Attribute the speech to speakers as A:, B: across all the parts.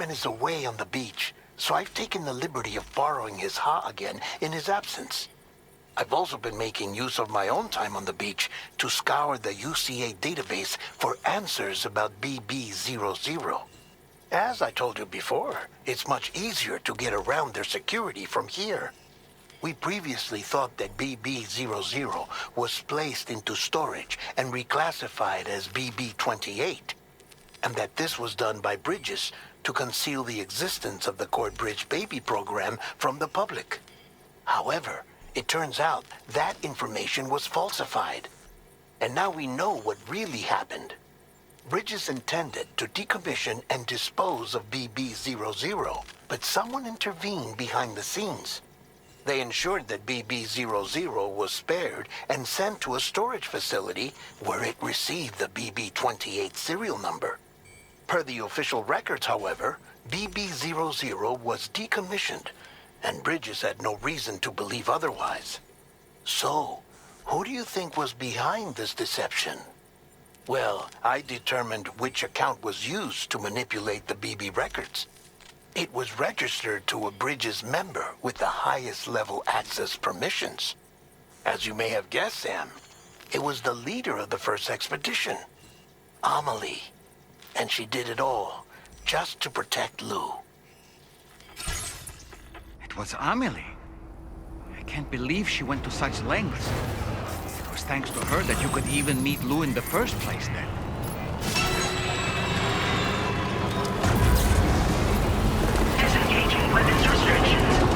A: department is away on the beach, so I've taken the liberty of borrowing his Ha again in his absence. I've also been making use of my own time on the beach to scour the UCA database for answers about BB00. As I told you before, it's much easier to get around their security from here. We previously thought that BB00 was placed into storage and reclassified as BB28, and that this was done by Bridges to conceal the existence of the Court Bridge baby program from the public. However, it turns out that information was falsified, and now we know what really happened. Bridges intended to decommission and dispose of BB00, but someone intervened behind the scenes. They ensured that BB00 was spared and sent to a storage facility where it received the BB28 serial number. Per the official records, however, BB00 was decommissioned, and Bridges had no reason to believe otherwise. So, who do you think was behind this deception? Well, I determined which account was used to manipulate the BB records. It was registered to a Bridges member with the highest level access permissions. As you may have guessed, Sam, it was the leader of the first expedition, Amelie. And she did it all just to protect Lou.
B: It was Amelie. I can't believe she went to such lengths. It was thanks to her that you could even meet Lou in the first place then.
C: Disengaging weapons restrictions.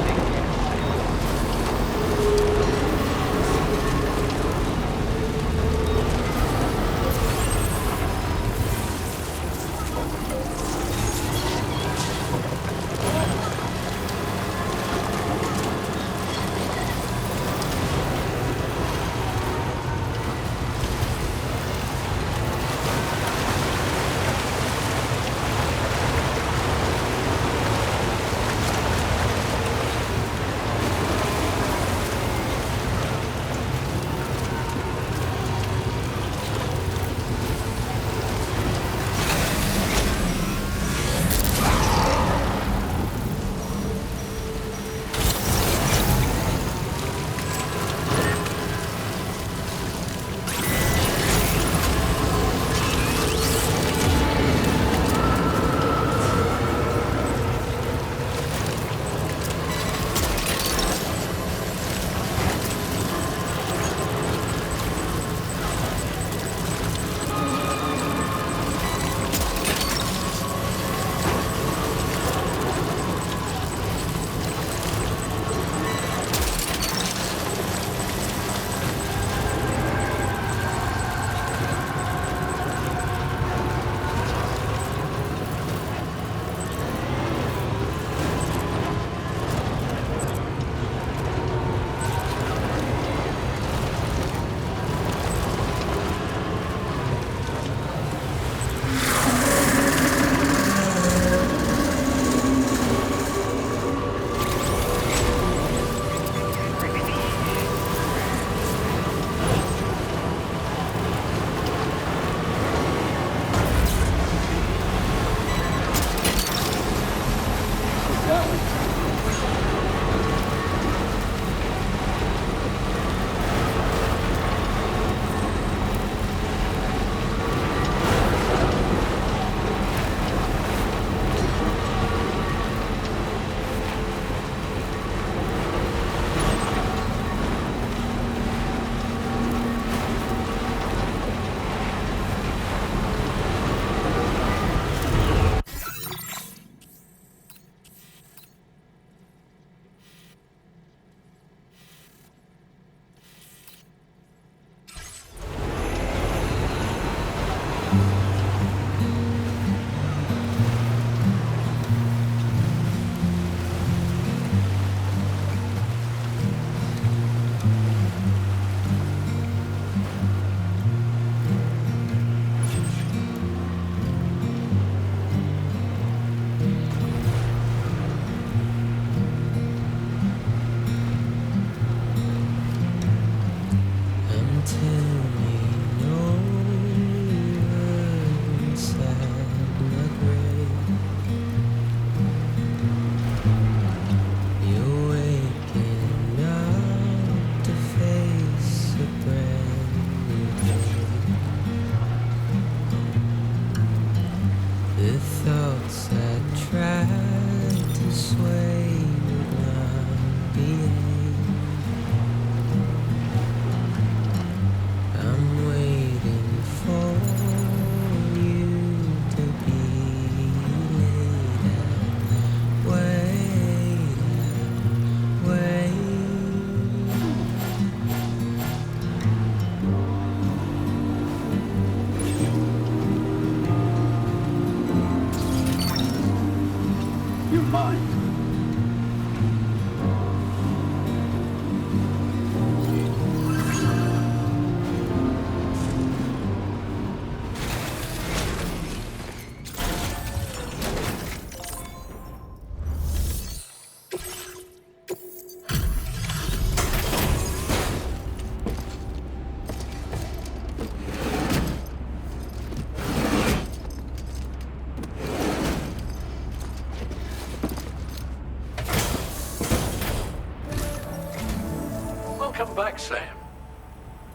C: back, Sam.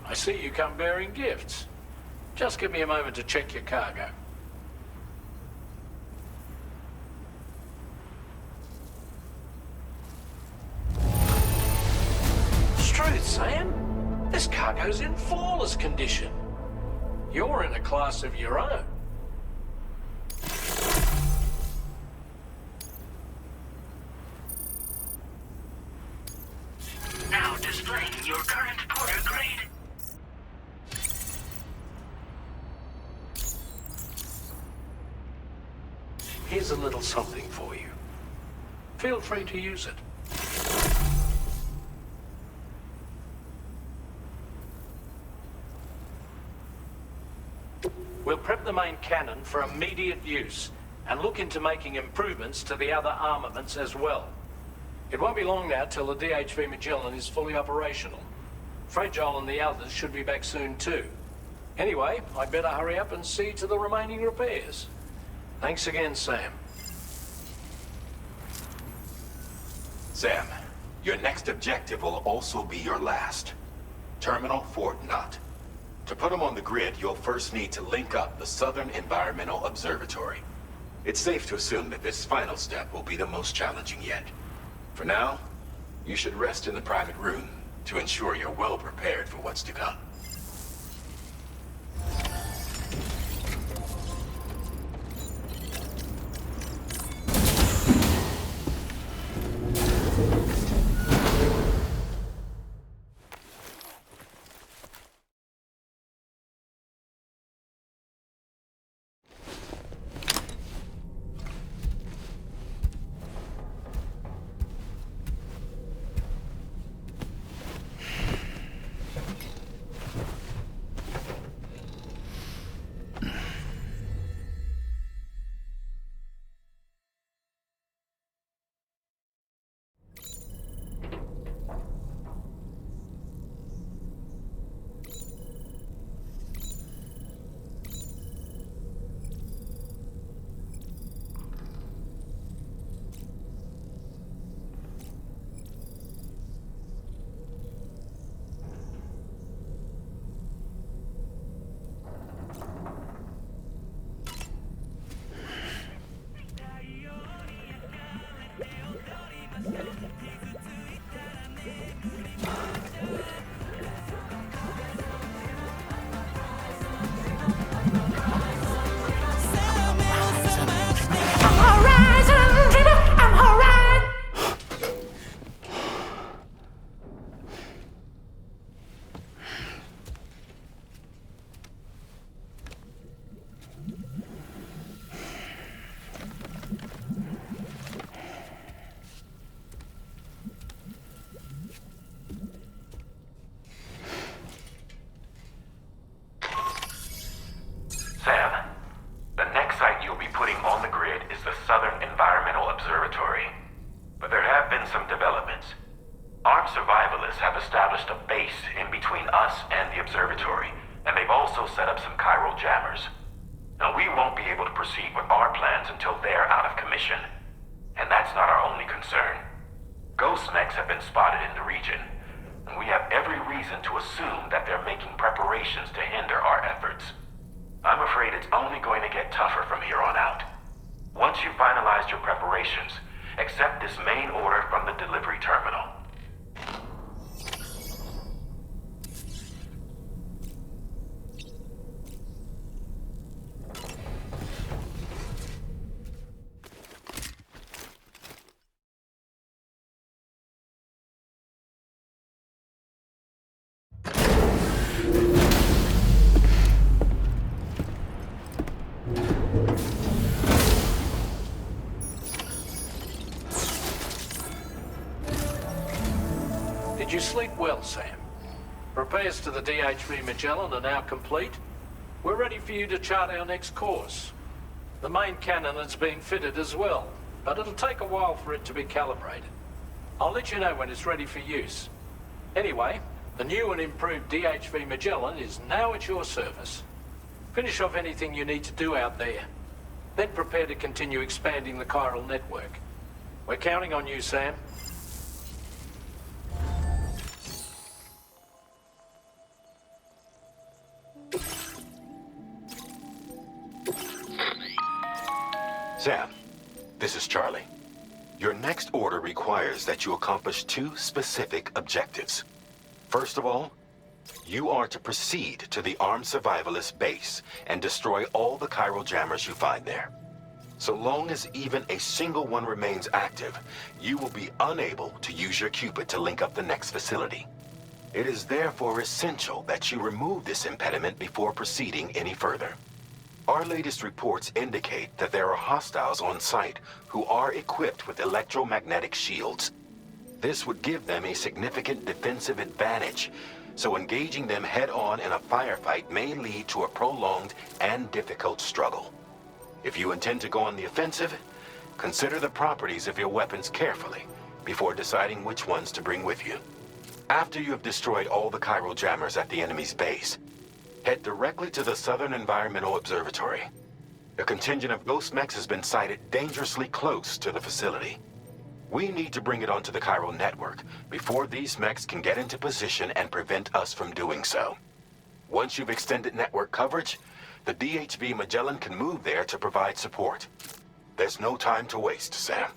C: I see you come bearing gifts. Just give me a moment to check your cargo. Truth, Sam. This cargo's in flawless condition. You're in a class of your own.
D: Now displaying your current porter grade.
C: Here's a little something for you. Feel free to use it. We'll prep the main cannon for immediate use and look into making improvements to the other armaments as well. It won't be long now till the DHV Magellan is fully operational. Fragile and the others should be back soon too. Anyway, I better hurry up and see to the remaining repairs. Thanks again, Sam.
E: Sam, your next objective will also be your last. Terminal Fort Knott. To put them on the grid, you'll first need to link up the Southern Environmental Observatory. It's safe to assume that this final step will be the most challenging yet. For now, you should rest in the private room to ensure you're well prepared for what's to come.
F: Sam, the next site you'll be putting on the grid is the Southern Environmental Observatory. But there have been some developments. Armed survivalists have established a base in between us and the observatory, and they've also set up some chiral jammers. Now, we won't be able to proceed with our plans until they're out of commission. And that's not our only concern. Ghost mechs have been spotted in the region, and we have every reason to assume that they're making preparations to hinder our efforts. I'm afraid it's only going to get tougher from here on out. Once you've finalized your preparations, accept this main order from the delivery terminal.
C: Did you sleep well, Sam? Repairs to the DHV Magellan are now complete. We're ready for you to chart our next course. The main cannon is being fitted as well, but it'll take a while for it to be calibrated. I'll let you know when it's ready for use. Anyway, the new and improved DHV Magellan is now at your service. Finish off anything you need to do out there. Then prepare to continue expanding the chiral network. We're counting on you, Sam.
E: Sam, this is Charlie. Your next order requires that you accomplish two specific objectives. First of all, you are to proceed to the armed survivalist base and destroy all the chiral jammers you find there. So long as even a single one remains active, you will be unable to use your Cupid to link up the next facility. It is therefore essential that you remove this impediment before proceeding any further. Our latest reports indicate that there are hostiles on site who are equipped with electromagnetic shields. This would give them a significant defensive advantage, so engaging them head-on in a firefight may lead to a prolonged and difficult struggle. If you intend to go on the offensive, consider the properties of your weapons carefully before deciding which ones to bring with you. After you have destroyed all the chiral jammers at the enemy's base, head directly to the Southern Environmental Observatory. A contingent of ghost mechs has been sighted dangerously close to the facility. We need to bring it onto the chiral network before these mechs can get into position and prevent us from doing so. Once you've extended network coverage, the DHV Magellan can move there to provide support. There's no time to waste, Sam.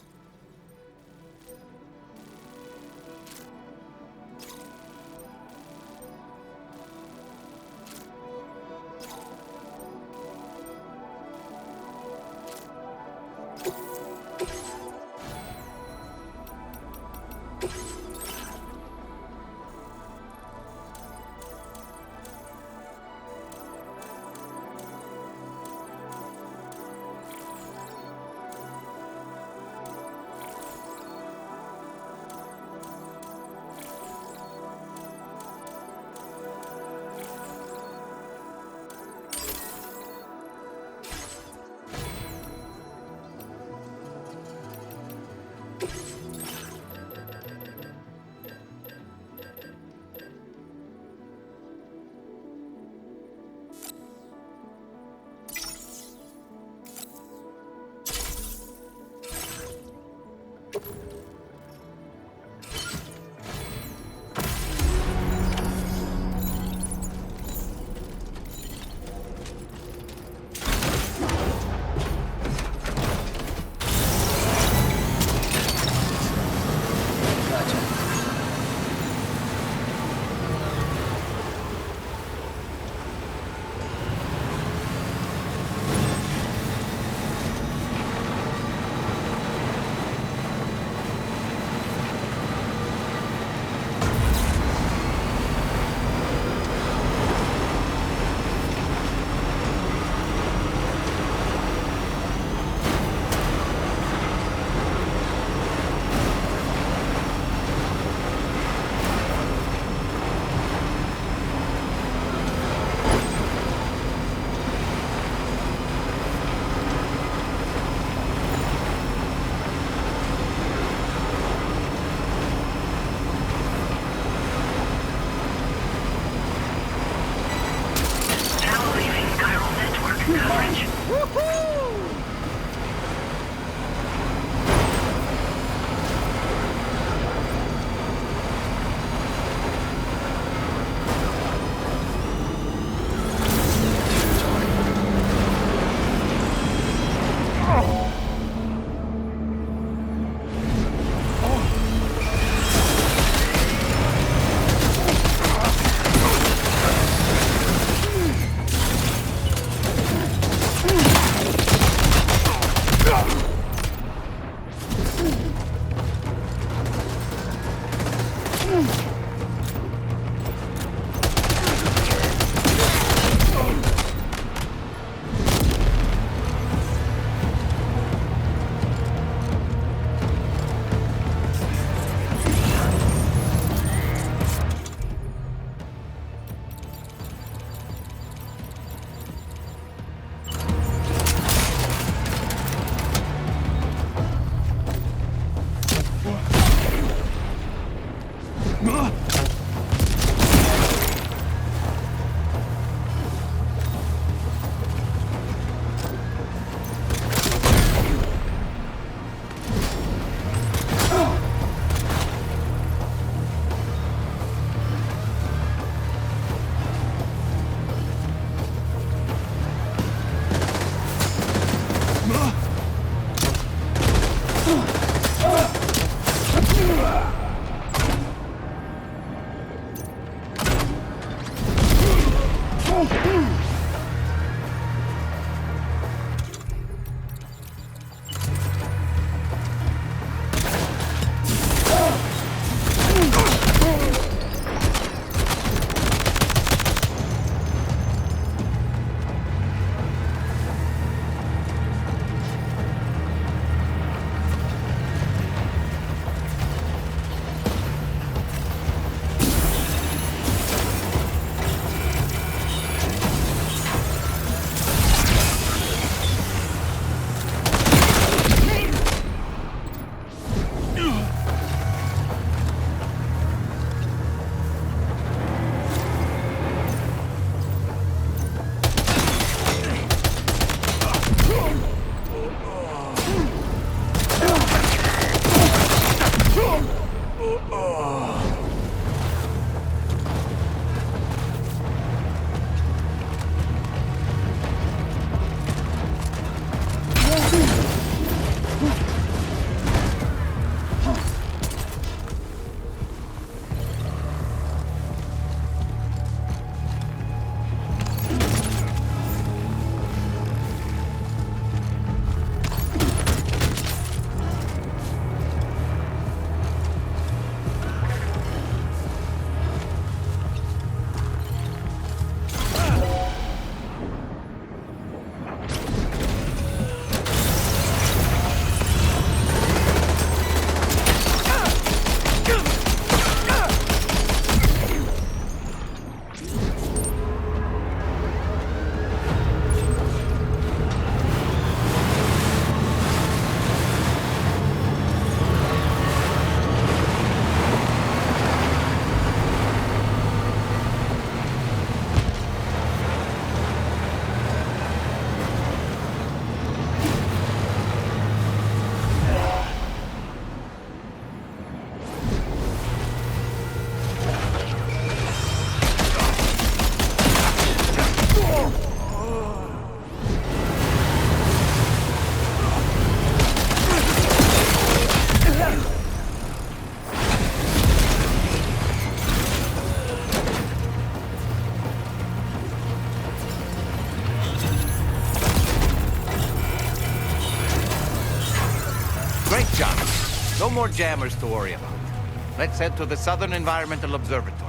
B: No more jammers to worry about. Let's head to the Southern Environmental Observatory.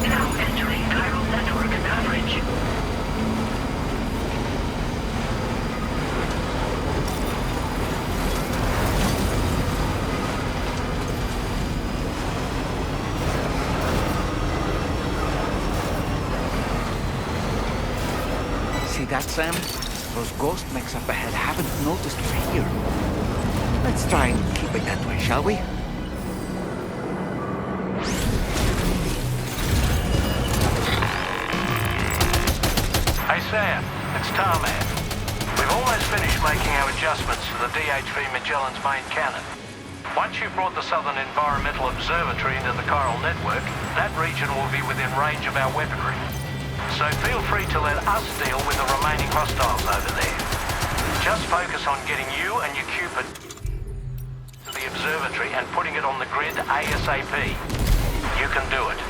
D: Now entering chiral network coverage.
B: See that, Sam? Those ghost mechs up ahead haven't noticed we're here. Let's try and keep it that way, shall we?
C: Hey Sam, it's Tarman. We've almost finished making our adjustments to the DHV Magellan's main cannon. Once you've brought the Southern Environmental Observatory into the chiral network, that region will be within range of our weaponry. So feel free to let us deal with the remaining hostiles over there. Just focus on getting you and your Cupid to the observatory and putting it on the grid ASAP. You can do it.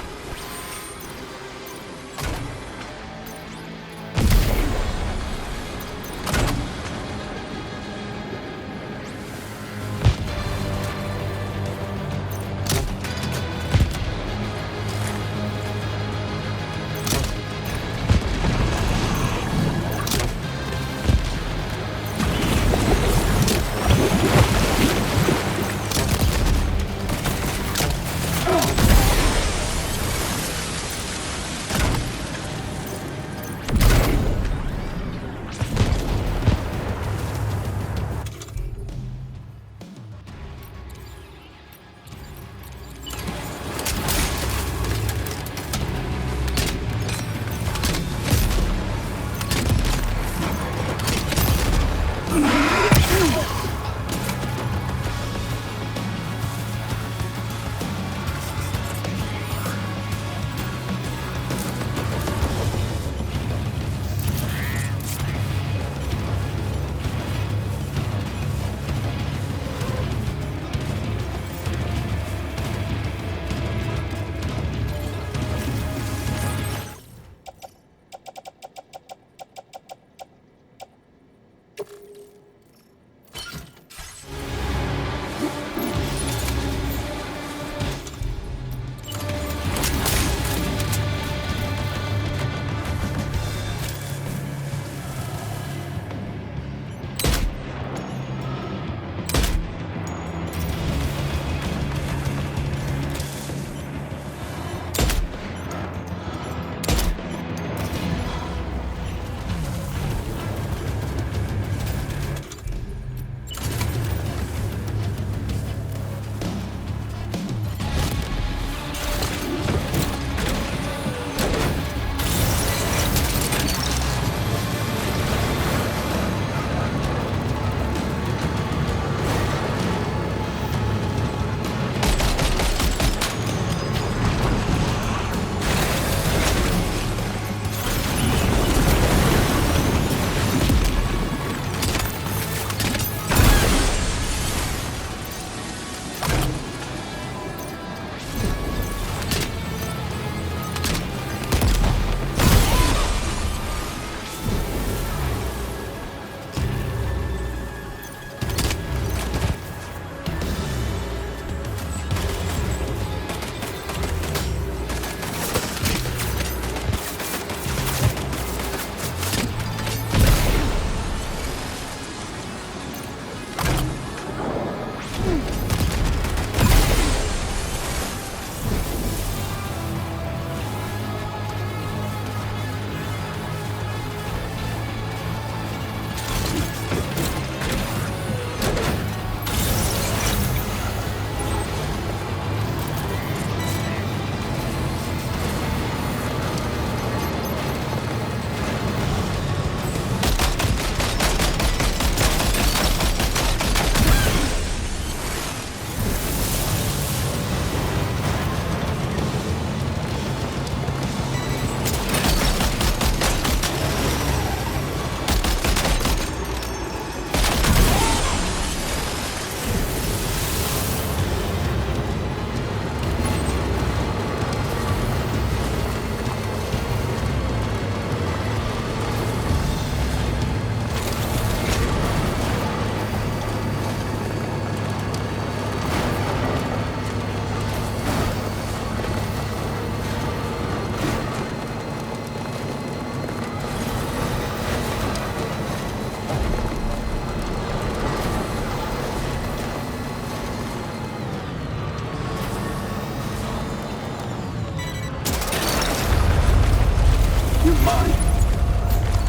G: mine.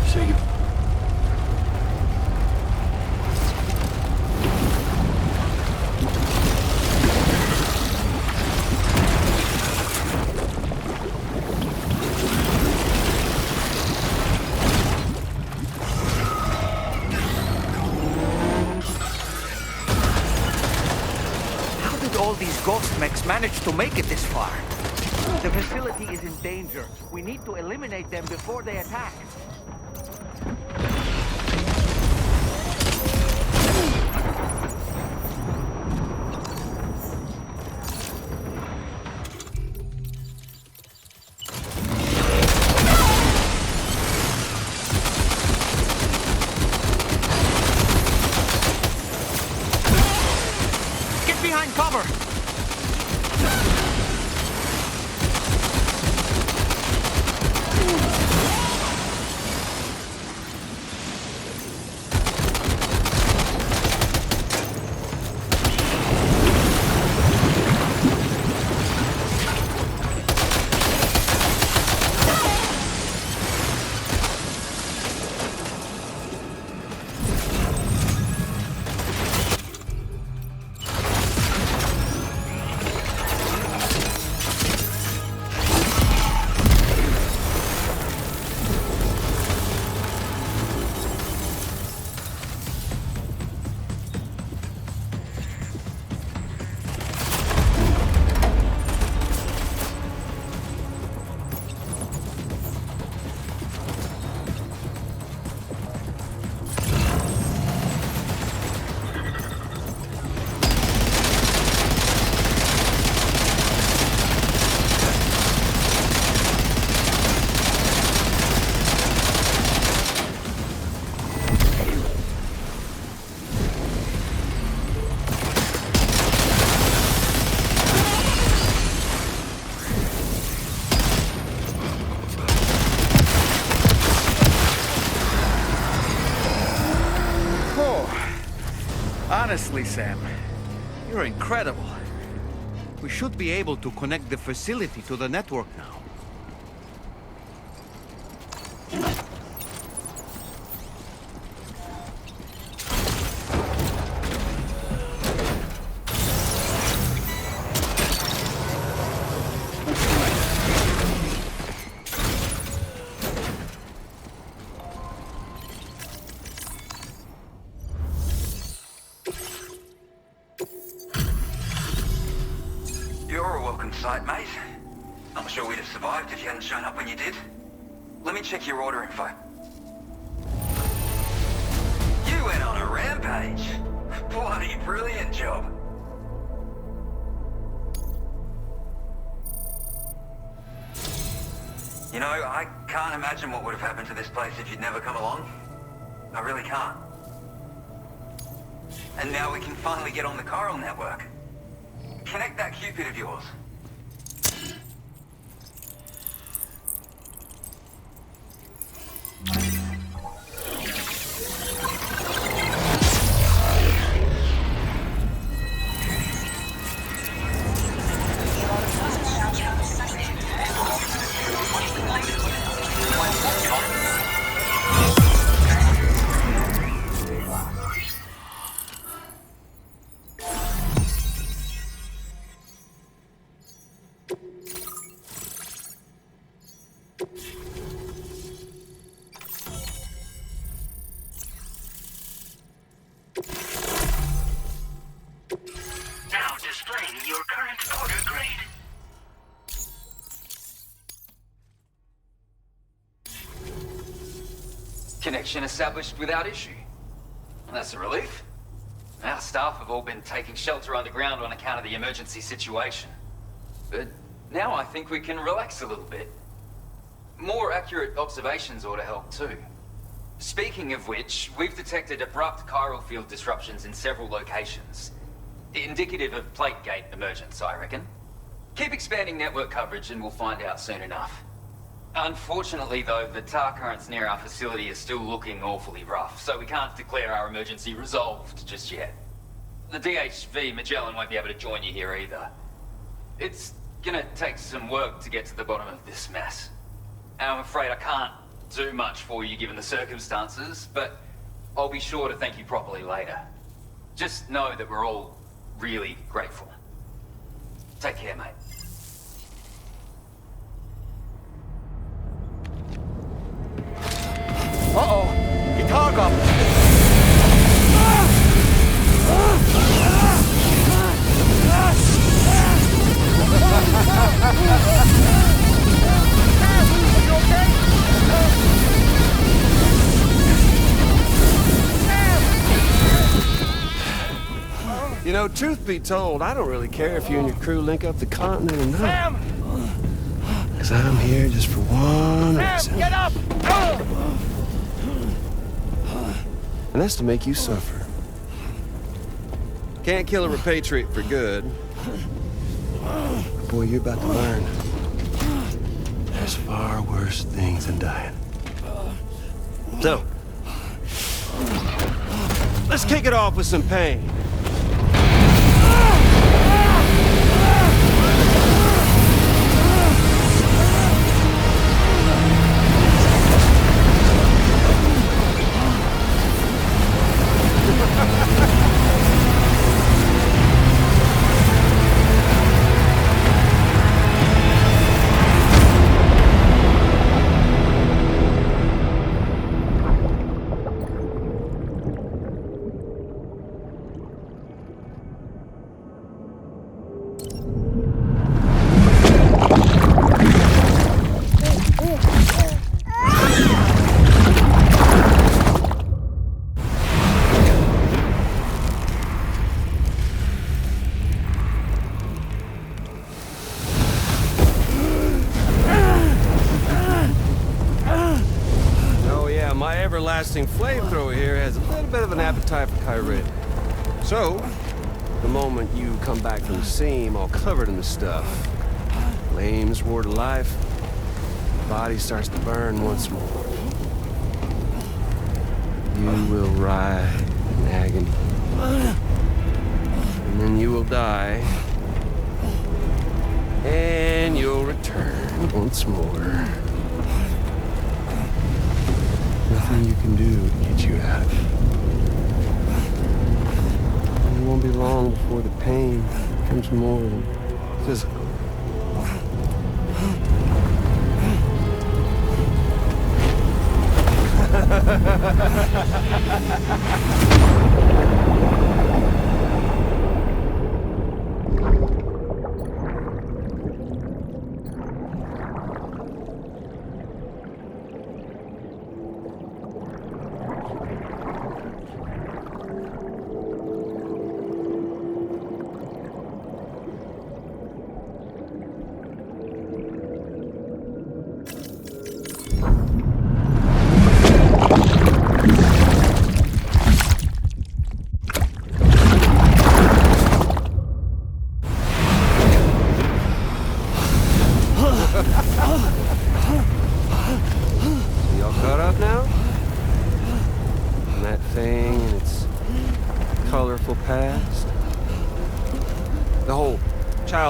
G: See you.
B: How did all these ghost mechs manage to make it this far? The facility is in danger. We need to eliminate them before they attack. Get behind cover! Honestly, Sam, you're incredible. We should be able to connect the facility to the network now.
H: You're a welcome sight, mate. I'm sure we'd have survived if you hadn't shown up when you did. Let me check your order info. You went on a rampage. Bloody brilliant job. You know, I can't imagine what would have happened to this place if you'd never come along. I really can't. And now we can finally get on the chiral network. Connect that Cupid of yours.
D: Now displaying your current order grade.
H: Connection established without issue. Well, that's a relief. Our staff have all been taking shelter underground on account of the emergency situation. But now I think we can relax a little bit. More accurate observations ought to help too. Speaking of which, we've detected abrupt chiral field disruptions in several locations. Indicative of plate gate emergence, I reckon. Keep expanding network coverage and we'll find out soon enough. Unfortunately though, the tar currents near our facility are still looking awfully rough, so we can't declare our emergency resolved just yet. The DHV Magellan won't be able to join you here either. It's gonna take some work to get to the bottom of this mess. And I'm afraid I can't do much for you given the circumstances, but I'll be sure to thank you properly later. Just know that we're all really grateful. Take care, mate.
B: Uh-oh! Guitar goblin!
G: You know, truth be told, I don't really care if you and your crew link up the continent or not.
B: Sam!
G: Because I'm here just for one reason.
B: Get up!
G: And that's to make you suffer. Can't kill a repatriate for good. But boy, you're about to learn. There's far worse things than dying. So, let's kick it off with some pain. Everlasting flamethrower here has a little bit of an appetite for Kyrie. So, the moment you come back from the seam all covered in the stuff, flames roar to life, the body starts to burn once more. You will writhe in agony. And then you will die. And you'll return once more. Nothing you can do to get you out of it. It won't be long before the pain becomes more than physical.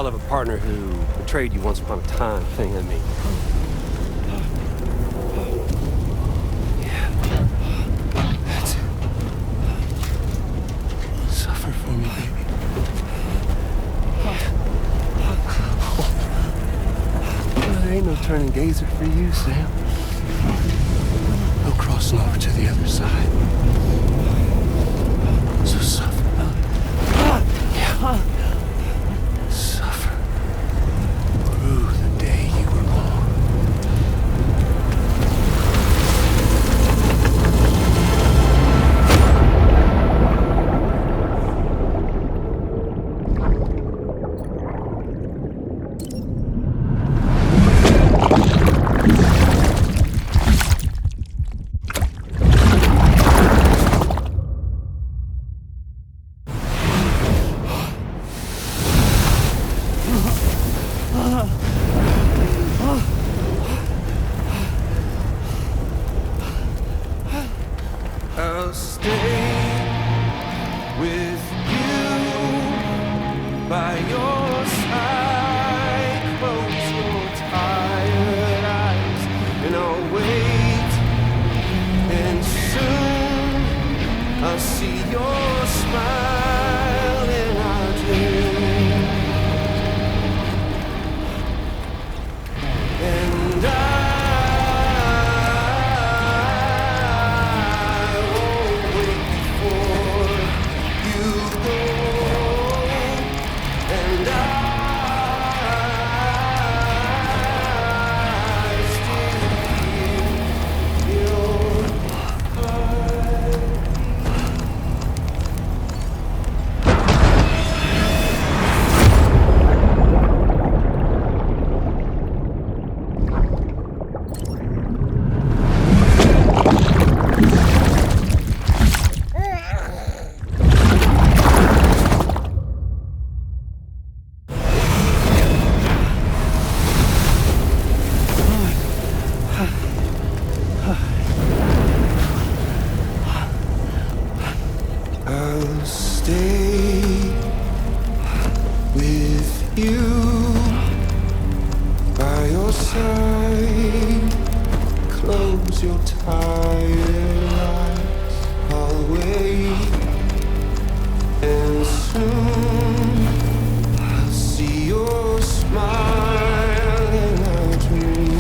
G: Of a partner who betrayed you once upon a time thing, I mean. Yeah. That's it. Suffer for me, baby. Well, there ain't no turning gazer for you, Sam. No crossing over to the other side. So suffer. Yeah. by your side. Close your tired eyes. I'll wait, and soon I'll see your smile in a dream.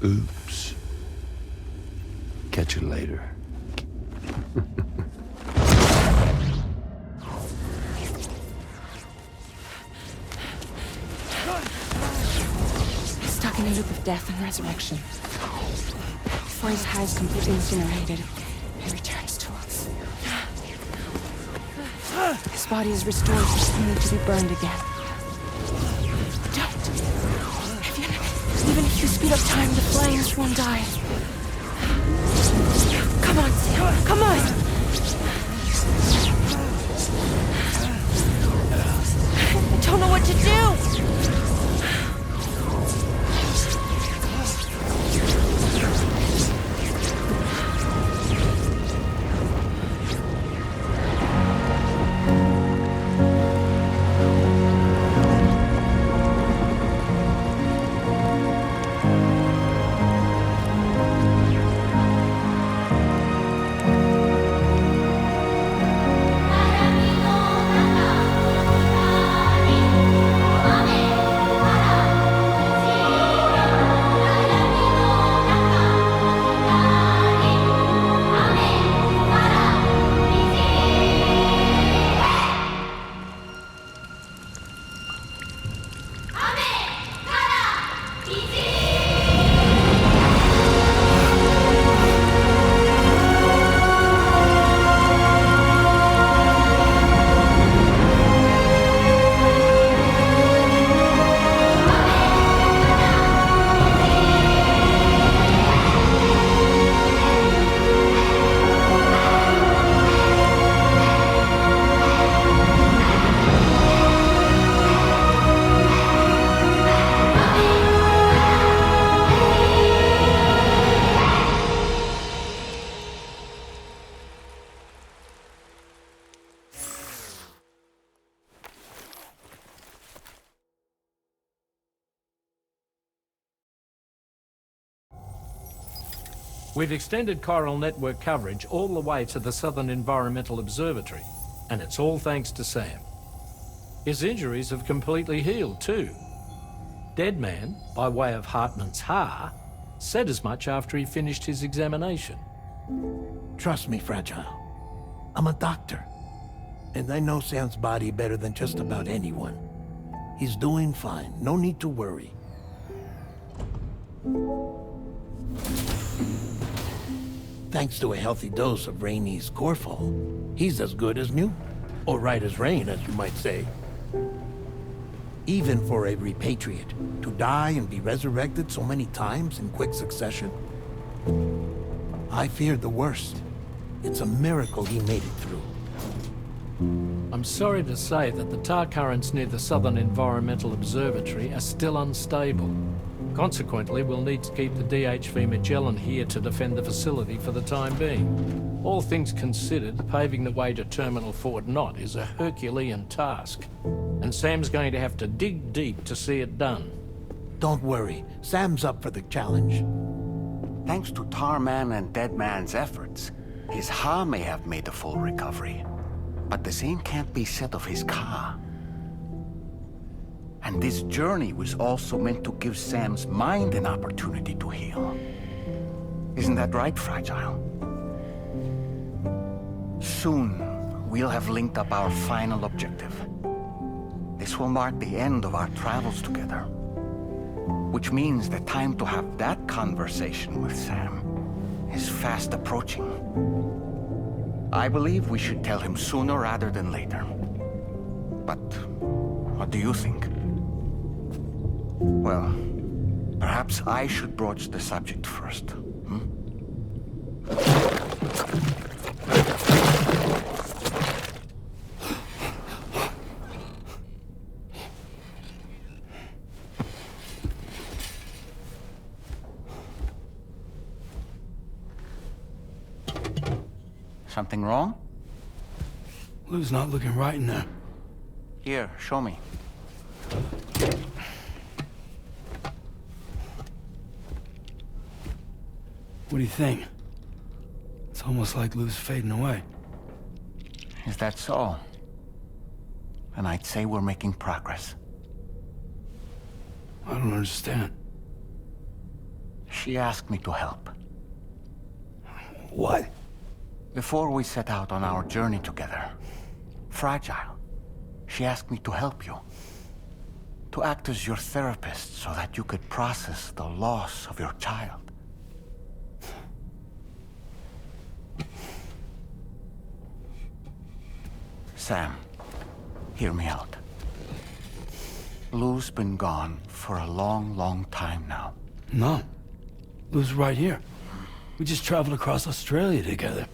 G: Oops. Catch you later.
I: Stuck in a loop of death and resurrection. Before his high is completely incinerated, he returns to us. His body is restored, only to be burned again. Don't! Even if you speed up time, the flames won't die. Come on, Sam, come on! I don't know what to do!
C: We've extended chiral network coverage all the way to the Southern Environmental Observatory, and it's all thanks to Sam. His injuries have completely healed too. Deadman, by way of Hartman's Ha, said as much after he finished his examination.
A: Trust me, Fragile. I'm a doctor. And I know Sam's body better than just about anyone. He's doing fine. No need to worry. Thanks to a healthy dose of Rainey's Corfol, he's as good as new. Or right as rain, as you might say. Even for a repatriate, to die and be resurrected so many times in quick succession. I feared the worst. It's a miracle he made it through.
C: I'm sorry to say that the tar currents near the Southern Environmental Observatory are still unstable. Consequently, we'll need to keep the DHV Magellan here to defend the facility for the time being. All things considered, paving the way to Terminal Fort Knott is a Herculean task, and Sam's going to have to dig deep to see it done.
A: Don't worry, Sam's up for the challenge.
B: Thanks to Tarman and Deadman's efforts, his Ha may have made a full recovery. But the same can't be said of his Ka. And this journey was also meant to give Sam's mind an opportunity to heal. Isn't that right, Fragile? Soon, we'll have linked up our final objective. This will mark the end of our travels together. Which means the time to have that conversation with Sam is fast approaching. I believe we should tell him sooner rather than later. But what do you think? Well, perhaps I should broach the subject first. Something wrong?
J: Lou's not looking right in there.
B: Here, show me.
J: What do you think? It's almost like Lou's fading away.
B: Is that so? And I'd say we're making progress.
J: I don't understand.
B: She asked me to help.
J: What?
B: Before we set out on our journey together, Fragile, she asked me to help you. To act as your therapist so that you could process the loss of your child. Sam, hear me out. Lou's been gone for a long, long time now.
J: No. Lou's right here. We just traveled across Australia together.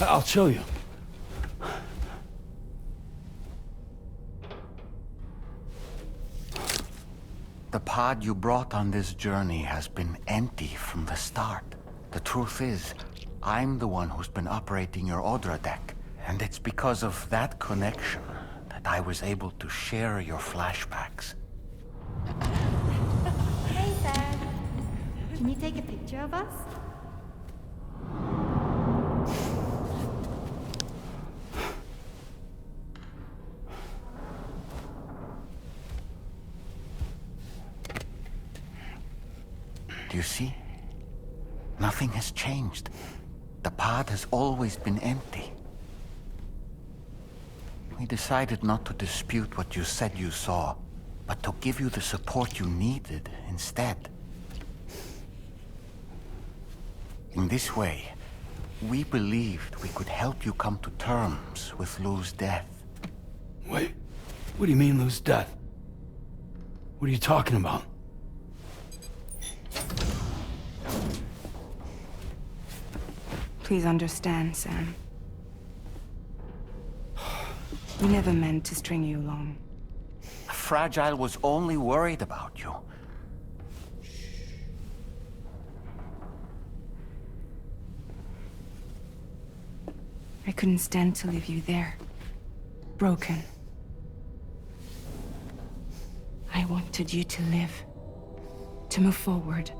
J: I'll show you.
B: The pod you brought on this journey has been empty from the start. The truth is, I'm the one who's been operating your Odra deck, and it's because of that connection that I was able to share your flashbacks.
K: Hey, Sam. Can you take a picture of us?
B: Do you see? Nothing has changed. The pod has always been empty. We decided not to dispute what you said you saw, but to give you the support you needed instead. In this way, we believed we could help you come to terms with Lou's death.
J: Wait, what do you mean Lou's death? What are you talking about?
I: Please understand, Sam. We never meant to string you along.
B: Fragile was only worried about you.
I: I couldn't stand to leave you there. Broken. I wanted you to live. To move forward.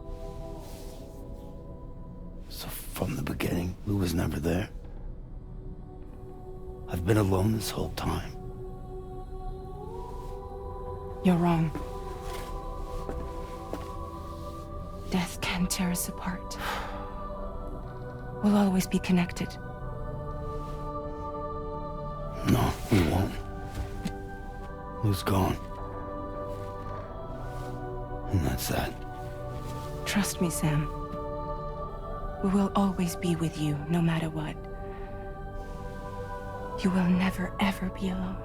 J: From the beginning, Lou was never there. I've been alone this whole time.
I: You're wrong. Death can tear us apart. We'll always be connected.
J: No, we won't. Lou's gone. And that's that.
I: Trust me, Sam. We will always be with you, no matter what. You will never, ever be alone.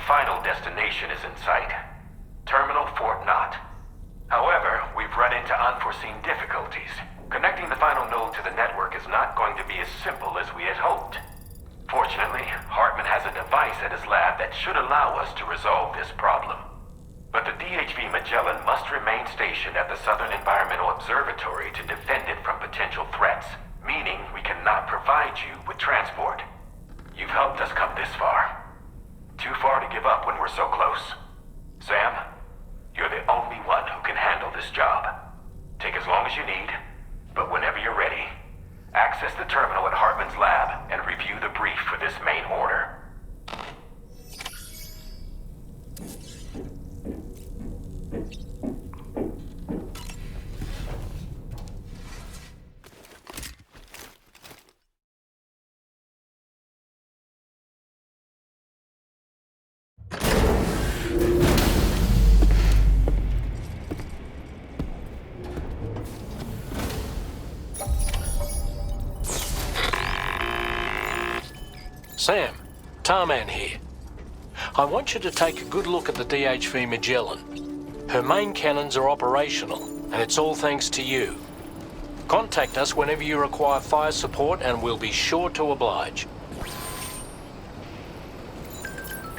F: Final destination is in sight. Terminal Fort Knott. However, we've run into unforeseen difficulties. Connecting the final node to the network is not going to be as simple as we had hoped. Fortunately, Hartman has a device at his lab that should allow us to resolve this problem. But the DHV Magellan must remain stationed at the Southern Environmental Observatory to defend it from potential threats, meaning we cannot provide you with transport. You've helped us come this far. Too far to give up when we're so close. Sam, you're the only one who can handle this job. Take as long as you need, but whenever you're ready, access the terminal at Hartman's lab and review the brief for this main order.
C: Sam, Tarman here. I want you to take a good look at the DHV Magellan. Her main cannons are operational, and it's all thanks to you. Contact us whenever you require fire support, and we'll be sure to oblige.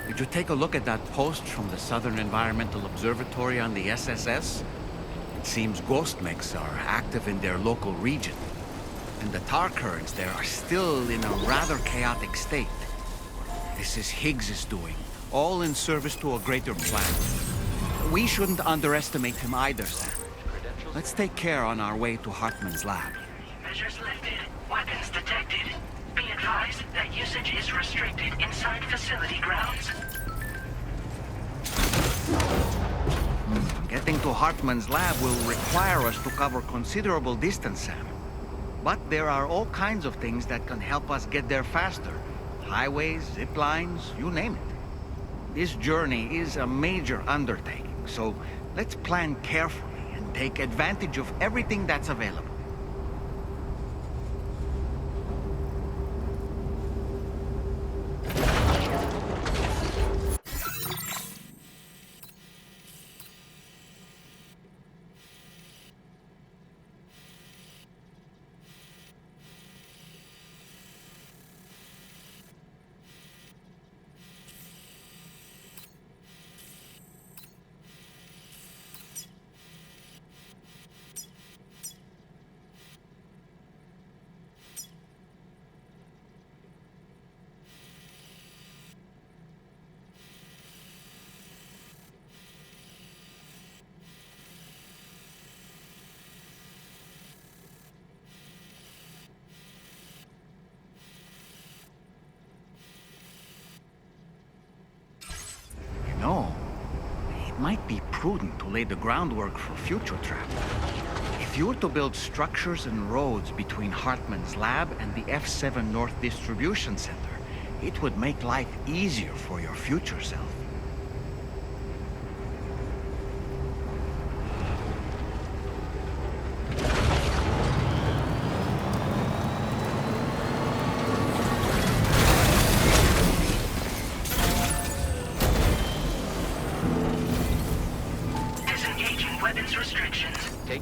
B: Did you take a look at that post from the Southern Environmental Observatory on the SSS? It seems ghost mechs are active in their local region, and the tar currents there are still in a rather chaotic state. This is Higgs's doing, all in service to a greater plan. We shouldn't underestimate him either, Sam. Let's take care on our way to Hartman's lab.
D: Measures lifted. Weapons detected. Be advised that usage is restricted inside facility grounds.
B: Getting to Hartman's lab will require us to cover considerable distance, Sam. But there are all kinds of things that can help us get there faster. Highways, zip lines, you name it. This journey is a major undertaking, so let's plan carefully and take advantage of everything that's available. No, it might be prudent to lay the groundwork for future travel. If you were to build structures and roads between Hartman's lab and the F7 North Distribution Center, it would make life easier for your future self.
D: Disengaging weapons restrictions.
C: Take...